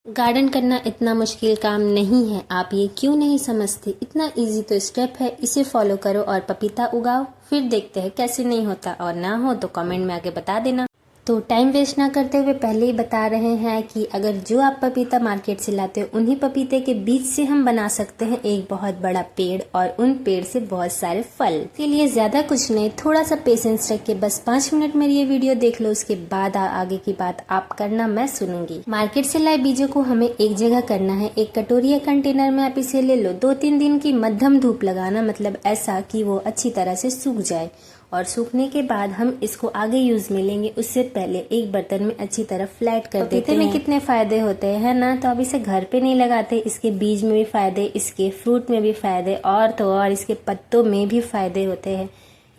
Garden करना इतना मुश्किल काम नहीं है, आप ये क्यों नहीं समझते। इतना इजी तो स्टेप है, इसे फॉलो करो और पपीता उगाओ। फिर देखते हैं कैसे नहीं होता, और ना हो तो कमेंट में आके बता देना। तो टाइम वेस्ट ना करते हुए पहले ही बता रहे हैं कि अगर जो आप पपीता मार्केट से लाते हो उन्हीं पपीते के बीज से हम बना सकते हैं एक बहुत बड़ा पेड़, और उन पेड़ से बहुत सारे फल। इसके लिए ज्यादा कुछ नहीं, थोड़ा सा पेशेंस रख के बस 5 मिनट मेरी ये वीडियो देख लो, उसके बाद आगे की बात आप करना, मैं सुनूंगी। मार्केट से लाए बीजों को हमें एक जगह करना है, एक कटोरी या कंटेनर में आप इसे ले लो। 2-3 दिन की मध्यम धूप लगाना, मतलब ऐसा कि वो अच्छी तरह से सूख जाए, और सूखने के बाद हम इसको आगे यूज में लेंगे। उससे पहले एक बर्तन में अच्छी तरह फ्लैट कर देते हैं। पपीते में कितने फायदे होते हैं ना, तो अब इसे घर पे नहीं लगाते। इसके बीज में भी फायदे, इसके फ्रूट में भी फायदे, और तो और इसके पत्तों में भी फायदे होते हैं।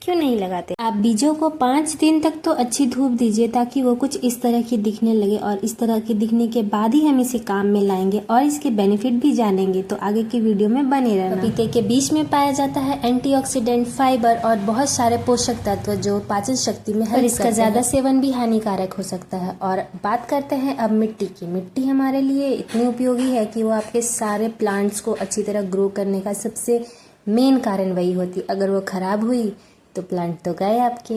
क्यों नहीं लगाते। आप बीजों को 5 दिन तक तो अच्छी धूप दीजिए, ताकि वो कुछ इस तरह की दिखने लगे, और इस तरह के दिखने के बाद ही हम इसे काम में लाएंगे और इसके बेनिफिट भी जानेंगे। तो आगे की वीडियो में बने रहना। पपीते के बीज में पाया जाता है एंटीऑक्सीडेंट, फाइबर और बहुत सारे पोषक तत्व जो पाचन शक्ति में हेल्प इसका ज्यादा सेवन भी हानिकारक हो सकता है। और बात करते हैं अब मिट्टी की। मिट्टी हमारे लिए इतनी उपयोगी है कि वो आपके सारे प्लांट्स को अच्छी तरह ग्रो करने का सबसे मेन कारण वही होती। अगर वो खराब हुई तो प्लांट तो गए आपके।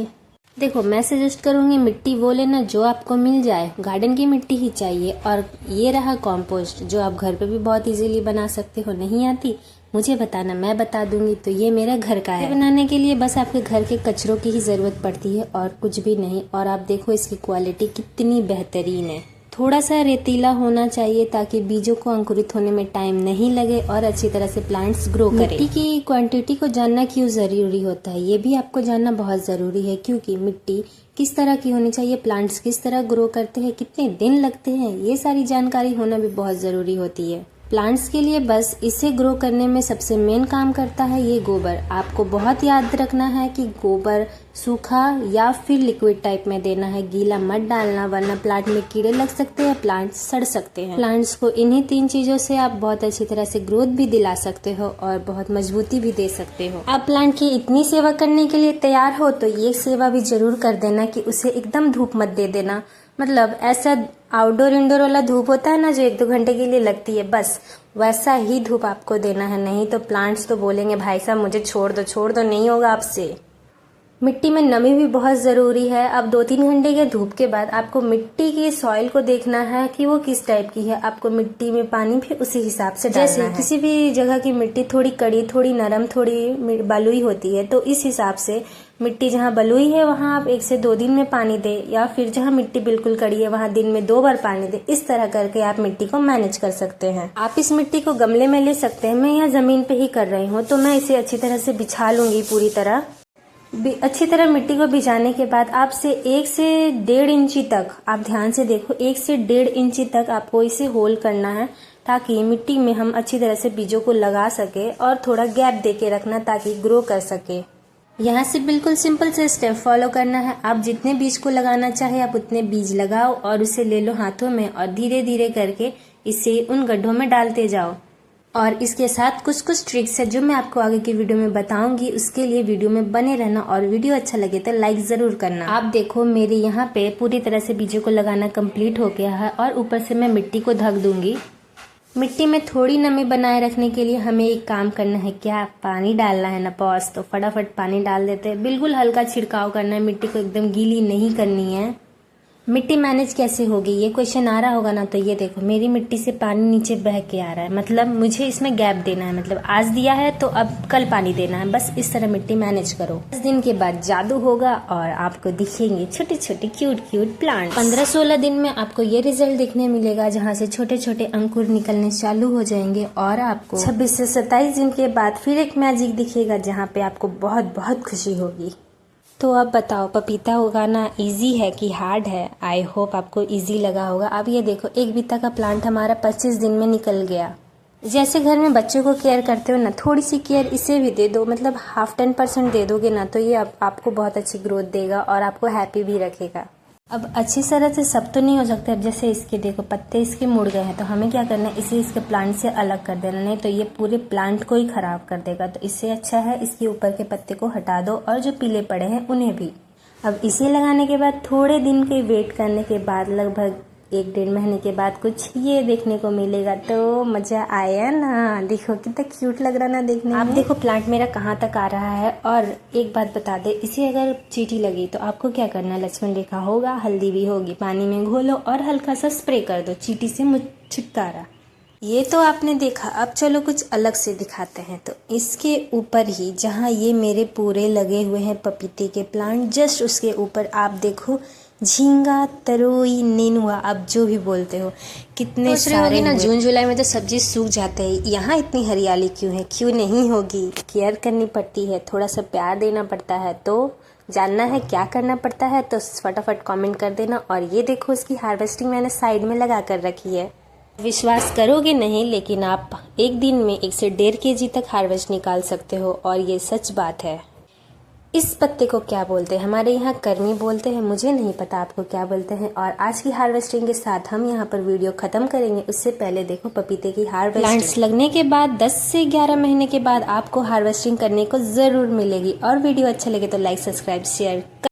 देखो, मैं सजेस्ट करूंगी मिट्टी वो लेना जो आपको मिल जाए, गार्डन की मिट्टी ही चाहिए। और ये रहा कॉम्पोस्ट, जो आप घर पे भी बहुत इजीली बना सकते हो। नहीं आती मुझे बताना, मैं बता दूंगी। तो ये मेरा घर का है। बनाने के लिए बस आपके घर के कचरों की ही जरूरत पड़ती है और कुछ भी नहीं। और आप देखो इसकी क्वालिटी कितनी बेहतरीन है। थोड़ा सा रेतीला होना चाहिए ताकि बीजों को अंकुरित होने में टाइम नहीं लगे और अच्छी तरह से प्लांट्स ग्रो करें। मिट्टी की क्वांटिटी को जानना क्यों जरूरी होता है, ये भी आपको जानना बहुत जरूरी है, क्योंकि मिट्टी किस तरह की होनी चाहिए, प्लांट्स किस तरह ग्रो करते हैं, कितने दिन लगते हैं, ये सारी जानकारी होना भी बहुत जरूरी होती है। प्लांट्स के लिए बस इसे ग्रो करने में सबसे मेन काम करता है ये गोबर। आपको बहुत याद रखना है कि गोबर सूखा या फिर लिक्विड टाइप में देना है, गीला मत डालना, वरना प्लांट में कीड़े लग सकते हैं, प्लांट्स सड़ सकते हैं। प्लांट्स को इन्हीं 3 चीजों से आप बहुत अच्छी तरह से ग्रोथ भी दिला सकते हो और बहुत मजबूती भी दे सकते हो। आप प्लांट की इतनी सेवा करने के लिए तैयार हो तो ये सेवा भी जरूर कर देना कि उसे एकदम धूप मत दे देना। मतलब ऐसा आउटडोर इंडोर वाला धूप होता है ना, जो 1-2 घंटे के लिए लगती है, बस वैसा ही धूप आपको देना है। नहीं तो प्लांट्स तो बोलेंगे भाई साहब मुझे छोड़ दो, नहीं होगा आपसे। मिट्टी में नमी भी बहुत जरूरी है। अब 2-3 घंटे के धूप के बाद आपको मिट्टी की सॉइल को देखना है कि वो किस टाइप की है। आपको मिट्टी में पानी भी उसी हिसाब से डालना है। जैसे किसी भी जगह की मिट्टी थोड़ी कड़ी, थोड़ी नरम, थोड़ी बलुई होती है, तो इस हिसाब से मिट्टी जहाँ बलुई है वहाँ आप 1 से 2 दिन में पानी दे, या फिर जहाँ मिट्टी बिल्कुल कड़ी है वहाँ दिन में 2 बार पानी दे। इस तरह करके आप मिट्टी को मैनेज कर सकते हैं। आप इस मिट्टी को गमले में ले सकते हैं। मैं यहाँ जमीन पे ही कर रही हूँ, तो मैं इसे अच्छी तरह से बिछा लूंगी पूरी तरह। अच्छी तरह मिट्टी को भिजाने के बाद आपसे 1 से 1.5 इंची तक, आप ध्यान से देखो, 1 से 1.5 इंची तक आपको इसे होल करना है, ताकि मिट्टी में हम अच्छी तरह से बीजों को लगा सके, और थोड़ा गैप दे के रखना ताकि ग्रो कर सके। यहाँ से बिल्कुल सिंपल से स्टेप फॉलो करना है। आप जितने बीज को लगाना चाहे आप उतने बीज लगाओ, और उसे ले लो हाथों में और धीरे धीरे करके इसे उन गड्ढों में डालते जाओ। और इसके साथ कुछ ट्रिक्स है जो मैं आपको आगे की वीडियो में बताऊंगी। उसके लिए वीडियो में बने रहना, और वीडियो अच्छा लगे तो लाइक जरूर करना। आप देखो मेरे यहाँ पे पूरी तरह से बीजों को लगाना कंप्लीट हो गया है, और ऊपर से मैं मिट्टी को ढक दूंगी। मिट्टी में थोड़ी नमी बनाए रखने के लिए हमें एक काम करना है, क्या पानी डालना है ना बॉस, तो फटाफट पानी डाल देते हैं। बिल्कुल हल्का छिड़काव करना है, मिट्टी को एकदम गीली नहीं करनी है। मिट्टी मैनेज कैसे होगी ये क्वेश्चन आ रहा होगा ना, तो ये देखो मेरी मिट्टी से पानी नीचे बह के आ रहा है, मतलब मुझे इसमें गैप देना है। मतलब आज दिया है तो अब कल पानी देना है, बस इस तरह मिट्टी मैनेज करो। 10 दिन के बाद जादू होगा और आपको दिखेंगे छोटे छोटे क्यूट प्लांट। 15-16 दिन में आपको ये रिजल्ट दिखने मिलेगा, जहाँ से छोटे छोटे अंकुर निकलने चालू हो जाएंगे। और आपको 26 से 27 दिन के बाद फिर एक मैजिक दिखेगा, जहाँ पे आपको बहुत बहुत खुशी होगी। तो अब बताओ, पपीता उगाना इजी है कि हार्ड है। आई होप आपको इजी लगा होगा। अब ये देखो, एक बीता का प्लांट हमारा 25 दिन में निकल गया। जैसे घर में बच्चों को केयर करते हो ना, थोड़ी सी केयर इसे भी दे दो, मतलब 10% दे दोगे ना, तो ये आपको बहुत अच्छी ग्रोथ देगा और आपको हैप्पी भी रखेगा। अब अच्छी तरह से सब तो नहीं हो सकता। अब जैसे इसके देखो पत्ते इसके मुड़ गए हैं, तो हमें क्या करना है, इसे इसके प्लांट से अलग कर देना, नहीं तो ये पूरे प्लांट को ही खराब कर देगा। तो इससे अच्छा है इसके ऊपर के पत्ते को हटा दो, और जो पीले पड़े हैं उन्हें भी। अब इसे लगाने के बाद थोड़े दिन के वेट करने के बाद लगभग 1 डेढ़ महीने के बाद कुछ ये देखने को मिलेगा, तो मज़ा आया ना। देखो कितना क्यूट लग रहा ना देखने में। आप देखो प्लांट मेरा कहाँ तक आ रहा है। और एक बात बता दे, इसे अगर चींटी लगी तो आपको क्या करना है, लक्ष्मण रेखा होगा, हल्दी भी होगी, पानी में घोलो और हल्का सा स्प्रे कर दो, चींटी से छुटकारा। ये तो आपने देखा, अब चलो कुछ अलग से दिखाते हैं। तो इसके ऊपर ही जहाँ ये मेरे पूरे लगे हुए हैं पपीते के प्लांट, जस्ट उसके ऊपर आप देखो झींगा, तरोई, नेनुआ, आप जो भी बोलते हो, कितने सारे ना। जून जुलाई में तो सब्जी सूख जाते हैं, यहाँ इतनी हरियाली क्यों है? क्यों नहीं होगी? केयर करनी पड़ती है, थोड़ा सा प्यार देना पड़ता है। तो जानना है क्या करना पड़ता है तो फटाफट कमेंट कर देना। और ये देखो इसकी हार्वेस्टिंग मैंने साइड में लगा कर रखी है। विश्वास करोगे नहीं, लेकिन आप एक दिन में 1 से 1.5 kg तक हार्वेस्ट निकाल सकते हो, और ये सच बात है। इस पत्ते को क्या बोलते हैं? हमारे यहाँ कर्मी बोलते हैं, मुझे नहीं पता आपको क्या बोलते हैं। और आज की हार्वेस्टिंग के साथ हम यहाँ पर वीडियो खत्म करेंगे। उससे पहले देखो पपीते की हार्वेस्टिंग। प्लांट्स लगने के बाद 10 से 11 महीने के बाद आपको हार्वेस्टिंग करने को जरूर मिलेगी। और वीडियो अच्छा लगे तो लाइक, सब्सक्राइब, शेयर